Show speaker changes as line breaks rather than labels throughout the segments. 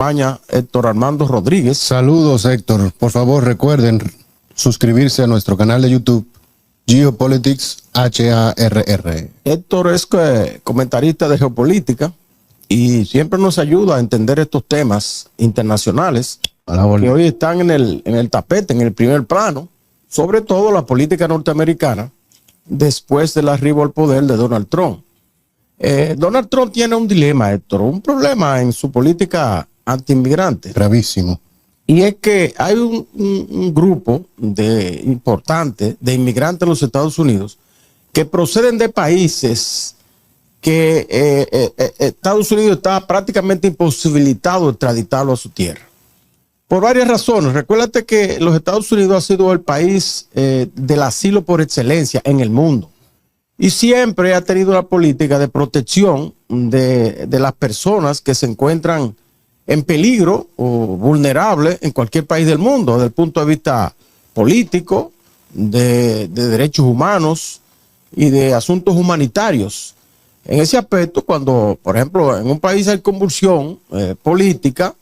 España, Héctor Armando Rodríguez.
Saludos, Héctor. Por favor, recuerden suscribirse a nuestro canal de YouTube, Geopolitics HARR.
Héctor es comentarista de geopolítica y siempre nos ayuda a entender estos temas internacionales que hoy están en el tapete, en el primer plano, sobre todo la política norteamericana después del arribo al poder de Donald Trump. Donald Trump tiene un dilema, Héctor, un problema en su política antiinmigrante.
Gravísimo.
Y es que hay un grupo importante de inmigrantes en los Estados Unidos que proceden de países que Estados Unidos está prácticamente imposibilitado de extraditarlo a su tierra. Por varias razones. Recuérdate que los Estados Unidos ha sido el país del asilo por excelencia en el mundo. Y siempre ha tenido una política de protección de las personas que se encuentran en peligro o vulnerables en cualquier país del mundo, desde el punto de vista político, de derechos humanos y de asuntos humanitarios. En ese aspecto, cuando, por ejemplo, en un país hay convulsión política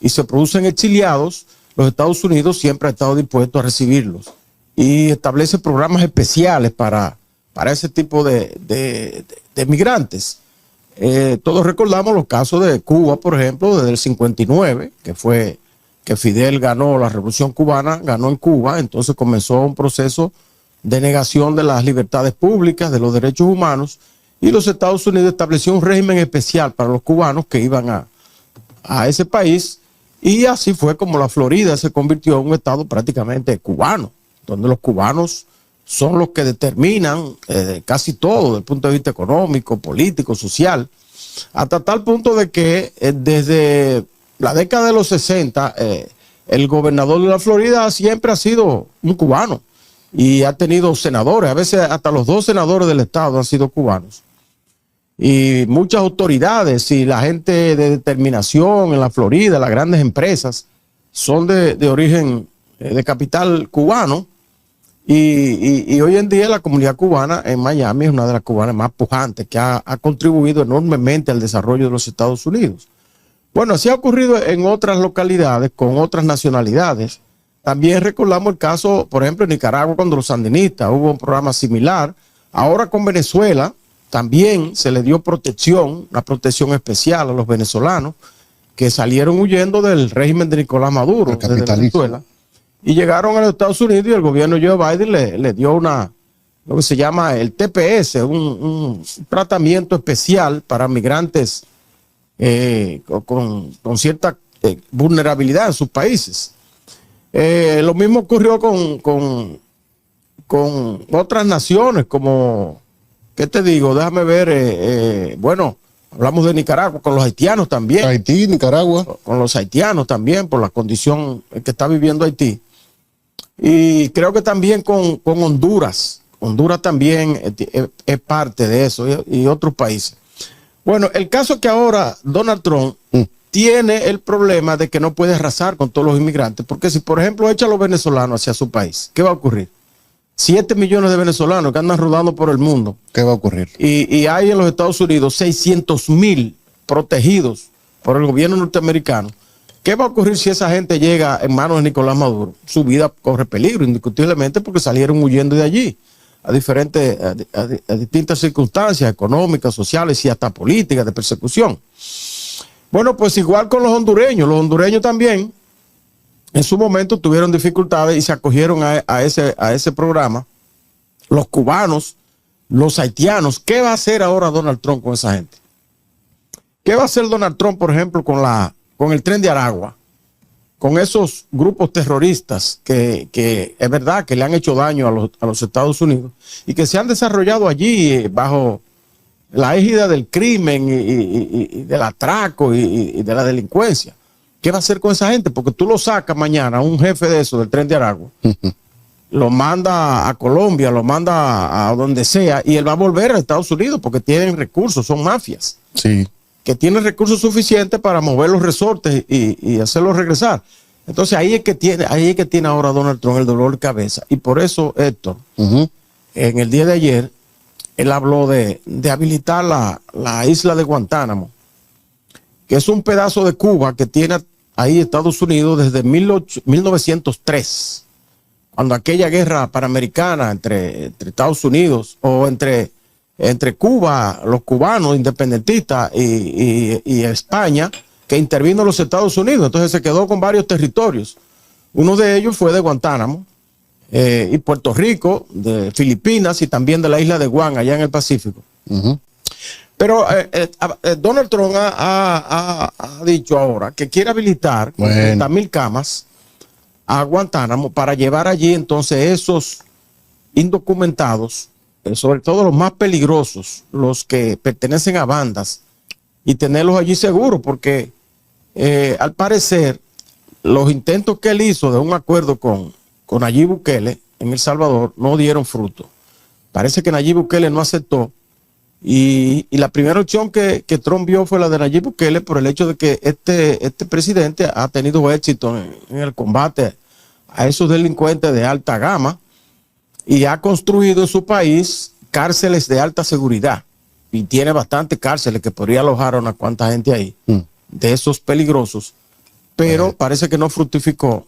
y se producen exiliados, los Estados Unidos siempre ha estado dispuesto a recibirlos y establece programas especiales para ese tipo de migrantes. Todos recordamos los casos de Cuba, por ejemplo, desde el 59, que fue que Fidel ganó la Revolución Cubana, ganó en Cuba, entonces comenzó un proceso de negación de las libertades públicas, de los derechos humanos, y los Estados Unidos estableció un régimen especial para los cubanos que iban a ese país, y así fue como la Florida se convirtió en un estado prácticamente cubano, donde los cubanos son los que determinan casi todo desde el punto de vista económico, político, social, hasta tal punto de que desde la década de los 60 el gobernador de la Florida siempre ha sido un cubano y ha tenido senadores, a veces hasta los 2 senadores del estado han sido cubanos. Y muchas autoridades y la gente de determinación en la Florida, las grandes empresas, son de origen de capital cubano. Y hoy en día la comunidad cubana en Miami es una de las cubanas más pujantes que ha contribuido enormemente al desarrollo de los Estados Unidos. Bueno, así ha ocurrido en otras localidades con otras nacionalidades. También recordamos el caso, por ejemplo, en Nicaragua, cuando los sandinistas hubo un programa similar. Ahora con Venezuela también se le dio protección, una protección especial a los venezolanos que salieron huyendo del régimen de Nicolás Maduro de Venezuela. Y llegaron a los Estados Unidos y el gobierno de Joe Biden le dio lo que se llama el TPS, un tratamiento especial para migrantes con cierta vulnerabilidad en sus países. Lo mismo ocurrió con otras naciones como, ¿qué te digo? Déjame ver, bueno, hablamos de Nicaragua, con los haitianos también.
Haití, Nicaragua.
Con los haitianos también, por la condición que está viviendo Haití. Y creo que también con Honduras. Honduras también es parte de eso y otros países. Bueno, el caso es que ahora Donald Trump tiene el problema de que no puede arrasar con todos los inmigrantes, porque si, por ejemplo, echa a los venezolanos hacia su país, ¿qué va a ocurrir? 7 millones de venezolanos que andan rodando por el mundo.
¿Qué va a ocurrir?
Y hay en los Estados Unidos 600,000 protegidos por el gobierno norteamericano. ¿Qué va a ocurrir si esa gente llega en manos de Nicolás Maduro? Su vida corre peligro, indiscutiblemente, porque salieron huyendo de allí a distintas circunstancias económicas, sociales y hasta políticas de persecución. Bueno, pues igual con los hondureños. Los hondureños también en su momento tuvieron dificultades y se acogieron a ese programa. Los cubanos, los haitianos. ¿Qué va a hacer ahora Donald Trump con esa gente? ¿Qué va a hacer Donald Trump, por ejemplo, con el Tren de Aragua? Con esos grupos terroristas que es verdad que le han hecho daño a los Estados Unidos y que se han desarrollado allí bajo la égida del crimen y del atraco y de la delincuencia. ¿Qué va a hacer con esa gente? Porque tú lo sacas mañana, un jefe de eso, del Tren de Aragua, lo manda a Colombia, lo manda a donde sea, y él va a volver a Estados Unidos porque tienen recursos, son mafias.
Sí.
Que tienen recursos suficientes para mover los resortes y hacerlos regresar. Entonces ahí es que tiene ahora Donald Trump el dolor de cabeza. Y por eso, Héctor, en el día de ayer, él habló de habilitar la isla de Guantánamo, que es un pedazo de Cuba que tiene ahí Estados Unidos desde 1903, cuando aquella guerra panamericana entre Estados Unidos o entre Cuba, los cubanos independentistas y España, que intervino los Estados Unidos. Entonces se quedó con varios territorios. Uno de ellos fue de Guantánamo, y Puerto Rico, de Filipinas y también de la isla de Guam, allá en el Pacífico. Pero Donald Trump ha dicho ahora que quiere habilitar 30,000 camas a Guantánamo para llevar allí entonces esos indocumentados, sobre todo los más peligrosos, los que pertenecen a bandas, y tenerlos allí seguros, porque al parecer los intentos que él hizo de un acuerdo con Nayib Bukele en El Salvador no dieron fruto. Parece que Nayib Bukele no aceptó, y la primera opción que Trump vio fue la de Nayib Bukele, por el hecho de que este presidente ha tenido éxito en el combate a esos delincuentes de alta gama y ha construido en su país cárceles de alta seguridad, y tiene bastantes cárceles que podría alojar a una cuanta gente ahí, de esos peligrosos, pero parece que no fructificó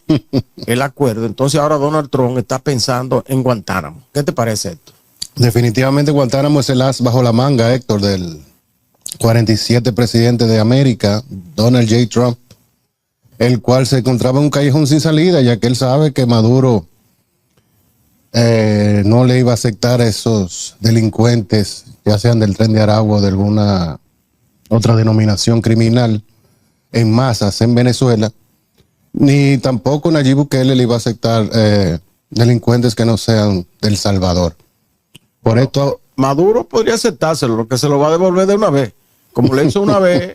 el acuerdo. Entonces ahora Donald Trump está pensando en Guantánamo. ¿Qué te parece esto?
Definitivamente Guantánamo es el as bajo la manga, Héctor, del 47 presidente de América, Donald J. Trump, el cual se encontraba en un callejón sin salida, ya que él sabe que Maduro no le iba a aceptar a esos delincuentes, ya sean del Tren de Aragua o de alguna otra denominación criminal, en masas en Venezuela, ni tampoco Nayib Bukele le iba a aceptar delincuentes que no sean del Salvador. Por esto
Maduro podría aceptárselo, lo que se lo va a devolver de una vez, como le hizo una vez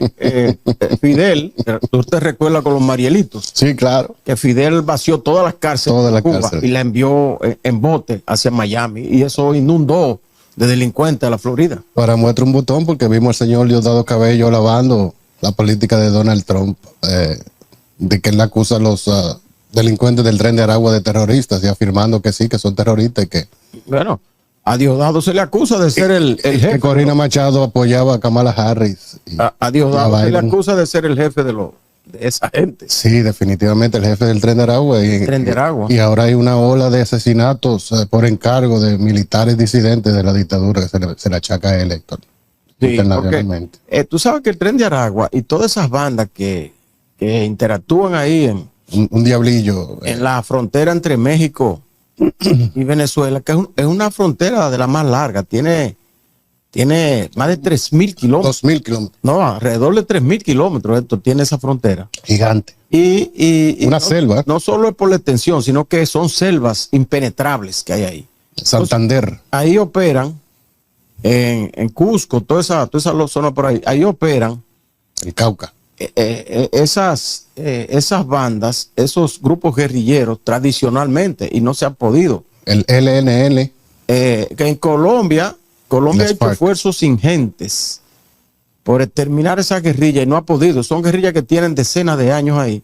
Fidel. Tú te recuerdas con los Marielitos.
Sí, claro.
Que Fidel vació todas las cárceles de Cuba y la envió en bote hacia Miami, y eso inundó de delincuentes a la Florida.
Para muestra un botón, porque vimos al señor Diosdado Cabello lavando la política de Donald Trump, de que él acusa a los delincuentes del Tren de Aragua de terroristas, y afirmando que sí, que son terroristas, y que...
Bueno, a Diosdado se le acusa de ser el jefe.
Que Corina Machado apoyaba a Kamala Harris.
A Diosdado se le acusa de ser el jefe de esa gente.
Sí, definitivamente el jefe del Tren de Aragua. Y ahora hay una ola de asesinatos por encargo de militares disidentes de la dictadura que se le achaca a él, Héctor.
Sí, porque, tú sabes que el Tren de Aragua y todas esas bandas que interactúan ahí en
un diablillo
en la frontera entre México y Venezuela, que es una frontera de la más larga, tiene más de 3,000 kilómetros.
2,000 kilómetros.
No, alrededor de 3,000 kilómetros esto tiene esa frontera.
Gigante.
Y
una selva.
No solo es por la extensión, sino que son selvas impenetrables que hay ahí.
Santander.
Entonces, ahí operan, en Cusco, toda esa zona por ahí operan.
El Cauca.
Esas bandas, esos grupos guerrilleros tradicionalmente, y no se ha podido.
El LNL.
Que en Colombia ha hecho esfuerzos ingentes por exterminar esa guerrilla y no ha podido. Son guerrillas que tienen decenas de años ahí.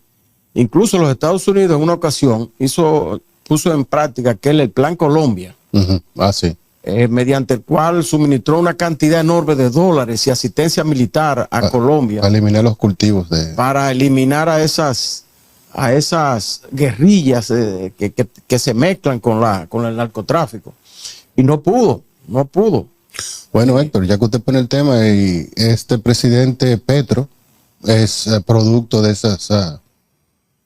Incluso los Estados Unidos en una ocasión puso en práctica el Plan Colombia.
Sí.
Mediante el cual suministró una cantidad enorme de dólares y asistencia militar a Colombia.
Para eliminar los cultivos.
Para eliminar a esas guerrillas que se mezclan con el narcotráfico. Y no pudo.
Bueno, Héctor, ya que usted pone el tema, y este presidente Petro es producto de esas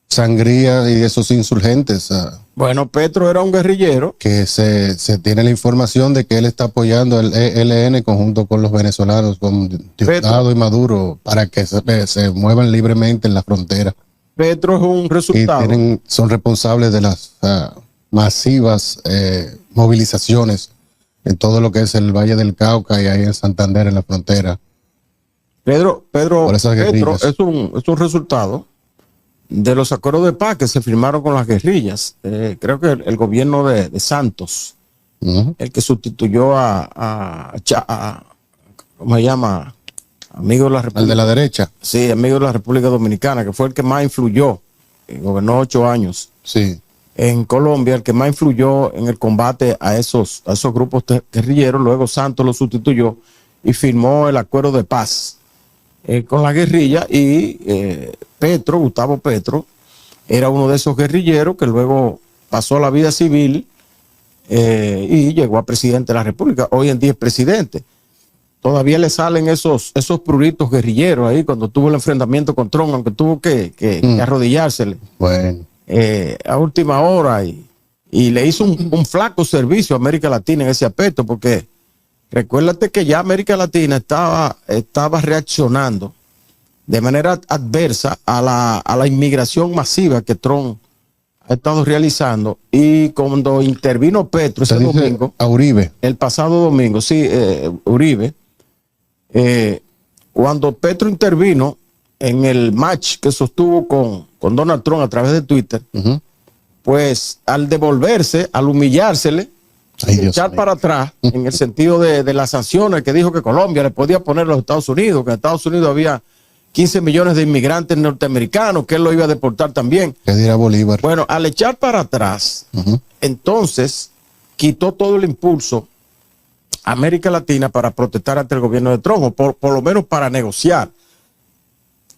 sangrías y de esos insurgentes.
Bueno, Petro era un guerrillero.
Que se tiene la información de que él está apoyando el ELN conjunto con los venezolanos, con Diosdado y Maduro, para que se muevan libremente en la frontera.
Petro es un resultado.
Y son responsables de las masivas movilizaciones en todo lo que es el Valle del Cauca y ahí en Santander, en la frontera.
Petro es un resultado de los acuerdos de paz que se firmaron con las guerrillas. Creo que el gobierno de Santos, el que sustituyó ¿cómo se llama? Amigo de la República.
El de la derecha.
Sí, amigo de la República Dominicana, que fue el que más influyó, gobernó 8 años.
Sí.
En Colombia, el que más influyó en el combate a esos grupos guerrilleros. Luego Santos lo sustituyó y firmó el acuerdo de paz con la guerrilla y Petro, Gustavo Petro, era uno de esos guerrilleros que luego pasó a la vida civil y llegó a presidente de la República. Hoy en día es presidente. Todavía le salen esos pruritos guerrilleros ahí cuando tuvo el enfrentamiento con Trump, aunque tuvo que arrodillársele a última hora y le hizo un flaco servicio a América Latina en ese aspecto, porque recuérdate que ya América Latina estaba reaccionando de manera adversa a la inmigración masiva que Trump ha estado realizando, y cuando intervino Petro ese domingo,
a Uribe,
el pasado domingo, sí, Uribe, cuando Petro intervino en el match que sostuvo con Donald Trump a través de Twitter, pues al devolverse, al humillársele, echar para atrás, en el sentido de las sanciones que dijo que Colombia le podía poner a los Estados Unidos, que en Estados Unidos había 15 millones de inmigrantes norteamericanos, que él lo iba a deportar también.
¿Qué dirá Bolívar?
Bueno, al echar para atrás, entonces quitó todo el impulso a América Latina para protestar ante el gobierno de Trump, o por lo menos para negociar.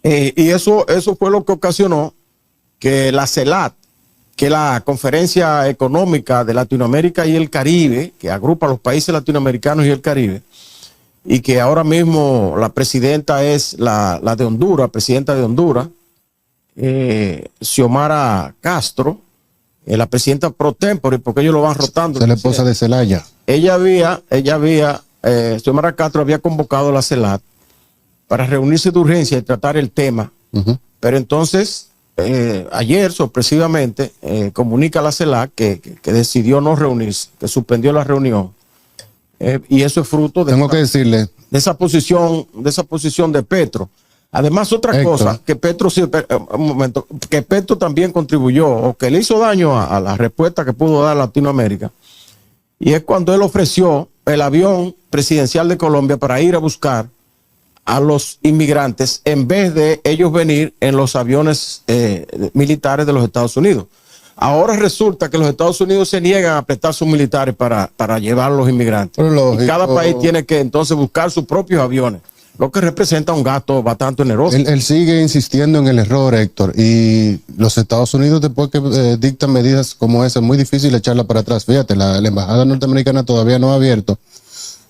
Y eso fue lo que ocasionó que la CELAC, que es la Conferencia Económica de Latinoamérica y el Caribe, que agrupa a los países latinoamericanos y el Caribe, y que ahora mismo la presidenta es la de Honduras, presidenta de Honduras, Xiomara Castro, la presidenta pro tempore, porque ellos lo van rotando.
Es la esposa de Zelaya.
Xiomara Castro había convocado a la CELAC para reunirse de urgencia y tratar el tema, pero entonces ayer sorpresivamente comunica a la CELAC que decidió no reunirse, que suspendió la reunión. Y eso es fruto de esa posición de Petro. Además, otra cosa que Petro, que Petro también contribuyó, o que le hizo daño a la respuesta que pudo dar Latinoamérica, y es cuando él ofreció el avión presidencial de Colombia para ir a buscar a los inmigrantes en vez de ellos venir en los aviones militares de los Estados Unidos. Ahora resulta que los Estados Unidos se niegan a prestar sus militares para llevar a los inmigrantes. Y cada país tiene que entonces buscar sus propios aviones, lo que representa un gasto bastante oneroso.
Él sigue insistiendo en el error, Héctor, y los Estados Unidos, después que dictan medidas como esa, es muy difícil echarla para atrás. Fíjate, la embajada norteamericana todavía no ha abierto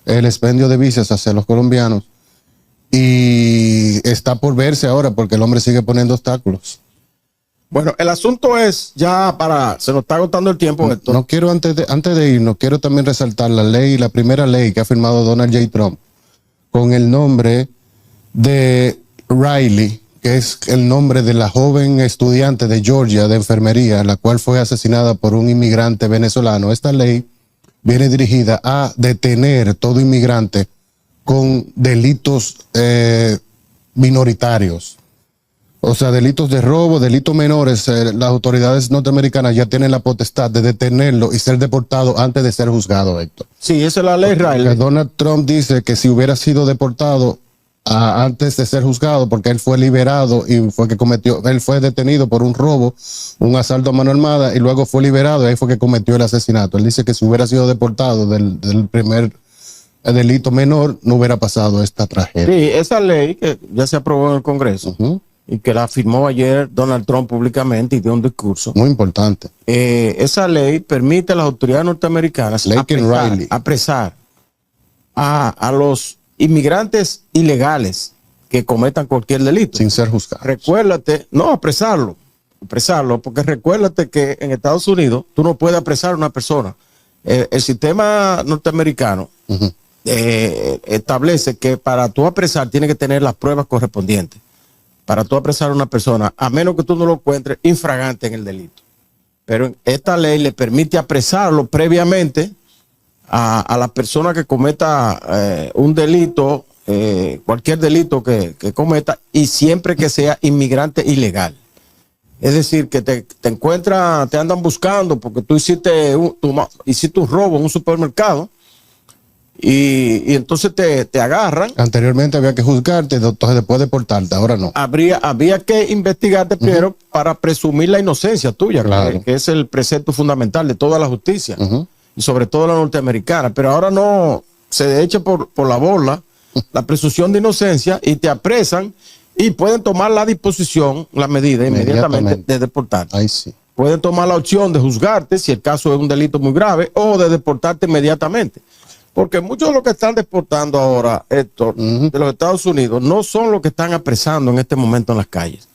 el expendio de visas hacia los colombianos, y está por verse ahora porque el hombre sigue poniendo obstáculos.
Bueno, el asunto es, se nos está agotando el tiempo, Héctor.
No quiero, antes de irnos, quiero también resaltar la primera ley que ha firmado Donald J. Trump, con el nombre de Riley, que es el nombre de la joven estudiante de Georgia de enfermería, la cual fue asesinada por un inmigrante venezolano. Esta ley viene dirigida a detener todo inmigrante con delitos minoritarios. O sea, delitos de robo, delitos menores. Las autoridades norteamericanas ya tienen la potestad de detenerlo y ser deportado antes de ser juzgado, Héctor.
Sí, esa es la ley Riley.
Donald Trump dice que si hubiera sido deportado antes de ser juzgado, porque él fue liberado y él fue detenido por un robo, un asalto a mano armada, y luego fue liberado, y ahí fue que cometió el asesinato. Él dice que si hubiera sido deportado del primer delito menor, no hubiera pasado esta tragedia.
Sí, esa ley que ya se aprobó en el Congreso, y que la firmó ayer Donald Trump públicamente y dio un discurso.
Muy importante.
Esa ley permite a las autoridades norteamericanas apresar a los inmigrantes ilegales que cometan cualquier delito.
Sin ser juzgados.
Recuérdate, no, apresarlo, porque recuérdate que en Estados Unidos tú no puedes apresar a una persona. El sistema norteamericano establece que para tú apresar tienes que tener las pruebas correspondientes. Para tú apresar a una persona, a menos que tú no lo encuentres infragante en el delito. Pero esta ley le permite apresarlo previamente a la persona que cometa un delito, cualquier delito que cometa, y siempre que sea inmigrante ilegal. Es decir, que te encuentran, te andan buscando porque tú hiciste un robo en un supermercado, y entonces te agarran.
Anteriormente había que juzgarte, entonces después deportarte, ahora no.
Había que investigarte primero para presumir la inocencia tuya, claro, que es el precepto fundamental de toda la justicia, y sobre todo la norteamericana. Pero ahora no, se echa por la borla la presunción de inocencia y te apresan y pueden tomar la disposición, la medida inmediatamente de deportar.
Ahí sí.
Pueden tomar la opción de juzgarte si el caso es un delito muy grave o de deportarte inmediatamente. Porque muchos de los que están deportando ahora, Héctor, de los Estados Unidos, no son los que están apresando en este momento en las calles.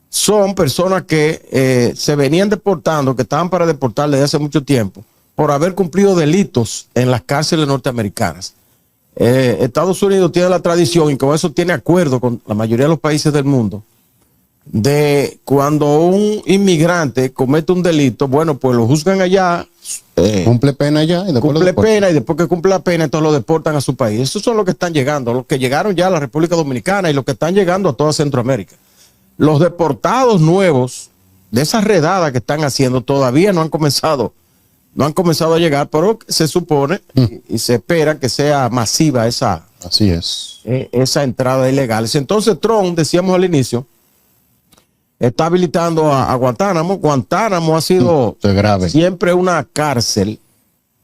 Son personas que se venían deportando, que estaban para deportar desde hace mucho tiempo, por haber cumplido delitos en las cárceles norteamericanas. Estados Unidos tiene la tradición, y con eso tiene acuerdo con la mayoría de los países del mundo, de cuando un inmigrante comete un delito, bueno, pues lo juzgan allá,
cumple pena allá y después
cumple pena, y después que cumple la pena, entonces lo deportan a su país. Esos son los que están llegando, los que llegaron ya a la República Dominicana y los que están llegando a toda Centroamérica. Los deportados nuevos de esas redadas que están haciendo todavía no han comenzado a llegar, pero se supone y se espera que sea masiva esa,
así es,
esa entrada ilegal. Entonces Trump, decíamos al inicio, está habilitando a Guantánamo. Guantánamo ha sido
grave,
siempre una cárcel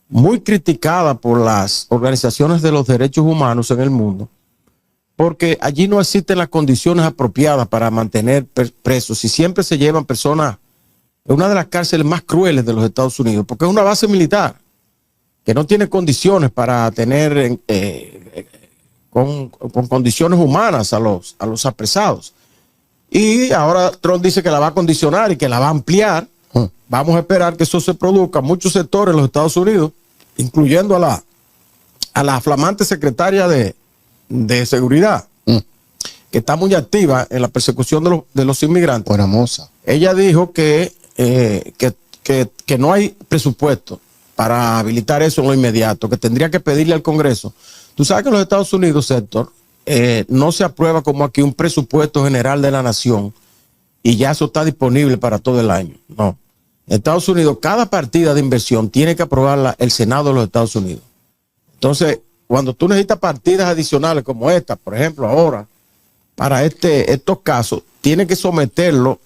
muy criticada por las organizaciones de los derechos humanos en el mundo, porque allí no existen las condiciones apropiadas para mantener presos y siempre se llevan personas. Es una de las cárceles más crueles de los Estados Unidos, porque es una base militar que no tiene condiciones para tener con condiciones humanas a los apresados. Y ahora Trump dice que la va a condicionar y que la va a ampliar. Vamos a esperar que eso se produzca en muchos sectores de los Estados Unidos, incluyendo a la flamante secretaria de Seguridad, que está muy activa en la persecución de los inmigrantes.
Buena moza.
Ella dijo que no hay presupuesto para habilitar eso en lo inmediato, que tendría que pedirle al Congreso. Tú sabes que en los Estados Unidos, Héctor, no se aprueba como aquí un presupuesto general de la nación y ya eso está disponible para todo el año. No. En Estados Unidos, cada partida de inversión tiene que aprobarla el Senado de los Estados Unidos. Entonces, cuando tú necesitas partidas adicionales como esta, por ejemplo, ahora, para estos casos, tiene que someterlo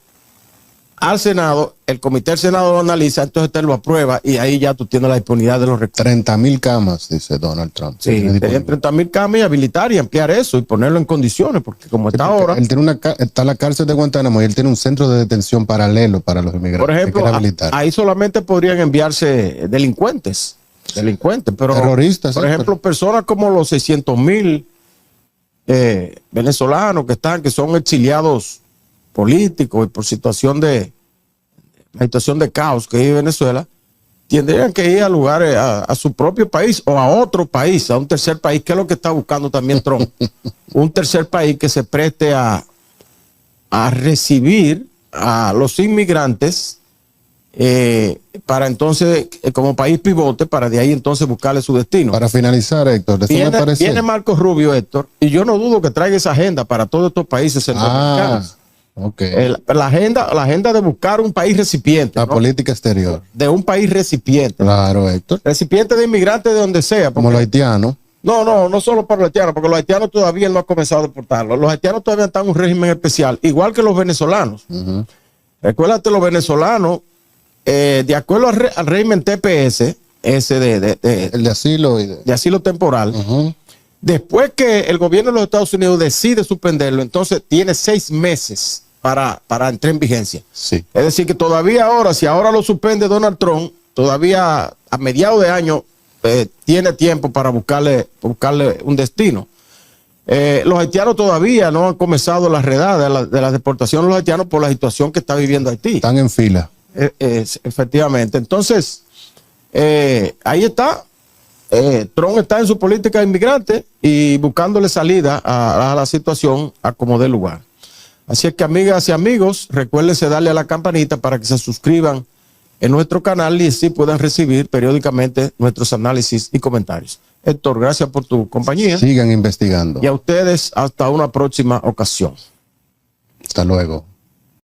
al Senado, el comité del Senado lo analiza, entonces te lo aprueba y ahí ya tú tienes la disponibilidad de los recursos.
30,000 camas, dice Donald Trump.
Sí, tenían 30,000 camas y habilitar y ampliar eso y ponerlo en condiciones, porque como está ahora.
Él tiene está en la cárcel de Guantánamo y él tiene un centro de detención paralelo para los inmigrantes.
Por ejemplo, ahí solamente podrían enviarse delincuentes, pero
terroristas.
Por ejemplo, personas como los 600,000 venezolanos que son exiliados políticos y por la situación de caos que vive Venezuela, tendrían que ir a lugares, a su propio país o a otro país, a un tercer país, que es lo que está buscando también Trump. Un tercer país que se preste a recibir a los inmigrantes para entonces, como país pivote, para de ahí entonces buscarle su destino.
Para finalizar, Héctor,
viene Marco Rubio, Héctor, y yo no dudo que traiga esa agenda para todos estos países centroamericanos.
Okay.
La agenda de buscar un país recipiente.
La política exterior.
De un país recipiente.
Claro, Héctor.
Recipiente de inmigrantes de donde sea.
Como los haitianos.
No solo para los haitianos, porque los haitianos todavía no han comenzado a deportarlos. Los haitianos todavía están en un régimen especial, igual que los venezolanos. Recuérdate, los venezolanos, de acuerdo al régimen TPS, ese el
de asilo y
de asilo temporal, después que el gobierno de los Estados Unidos decide suspenderlo, entonces tiene 6 meses para entrar en vigencia.
Sí.
Es decir, que todavía ahora, si ahora lo suspende Donald Trump, todavía a mediados de año tiene tiempo para buscarle un destino. Los haitianos todavía no han comenzado las redadas de la deportación de los haitianos por la situación que está viviendo Haití.
Están en fila.
Efectivamente. Entonces, ahí está. Trump está en su política de inmigrante y buscándole salida a la situación a como dé lugar. Así es que, amigas y amigos, recuérdense darle a la campanita para que se suscriban en nuestro canal y así puedan recibir periódicamente nuestros análisis y comentarios. Héctor, gracias por tu compañía.
Sigan investigando.
Y a ustedes hasta una próxima ocasión.
Hasta luego.